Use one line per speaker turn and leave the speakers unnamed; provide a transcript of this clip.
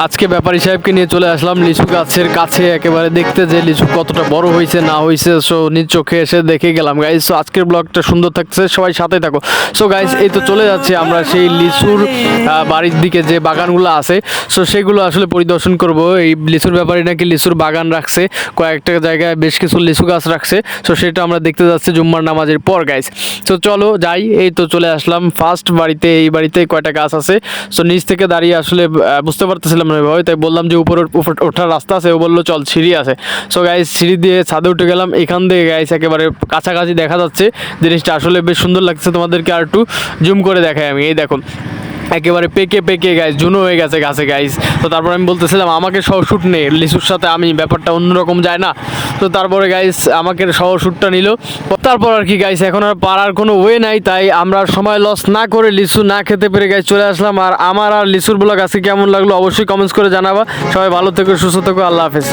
আজকে ব্যাপারী সাহেবকে নিয়ে চলে আসলাম লিচু গাছের কাছে একেবারে দেখতে, যে লিচু কতটা বড় হয়েছে না হয়েছে। সো নিজ চোখে এসে দেখে গেলাম গাইজ। সো আজকের ব্লগটা সুন্দর থাকছে, সবাই সাথে থাকো। সো গাইজ এই তো চলে যাচ্ছে আমরা সেই লিচুর বাড়ির দিকে, যে বাগানগুলো আছে। সো সেগুলো আসলে পরিদর্শন করব। এই লিচুর ব্যাপারী নাকি লিচুর বাগান রাখছে, কয়েকটা জায়গায় বেশ কিছু লিচু গাছ রাখছে। সো সেটা আমরা দেখতে যাচ্ছি জুম্মার নামাজের পর গাইজ। তো চলো যাই। এই তো চলে আসলাম ফার্স্ট বাড়িতে। এই বাড়িতে কয়টা গাছ আছে। সো নিচ থেকে দাঁড়িয়ে আসলে বুঝতে পারতেছিলাম না ভাই, তাই বললাম যে উপরে ওঠার রাস্তা আছে। ও বললো চল সিঁড়ি আছে। সো গাইজ সিঁড়ি দিয়ে ছাদে উঠে গেলাম। এখান থেকে গাইজ একেবারে কাছাকাছি দেখা যাচ্ছে জিনিসটা, আসলে বেশ সুন্দর লাগছে। তোমাদেরকে আর একটু জুম করে দেখাই আমি। এই দেখো একেবারে পেকে পেকে গাইজ জুনো হয়ে গেছে গাছে গাইজ। তো তারপর আমি বলতেছিলাম আমাকে সহ শ্যুট নেই, লিচুর সাথে আমি, ব্যাপারটা অন্যরকম যায় না। তো তারপরে গাইজ আমাকে সহ শ্যুটটা নিল। তারপর আর কি গাইজ, এখন আর পারার কোনো ওয়ে নাই, তাই আমরা সময় লস না করে লিচু না খেতে পেরে গাইজ চলে আসলাম। আর আমার আর লিচুর ব্লগ আজকে কেমন লাগলো অবশ্যই কমেন্টস করে জানাবা। সবাই ভালো থেকো, সুস্থ থেকো, আল্লাহ হাফেজ।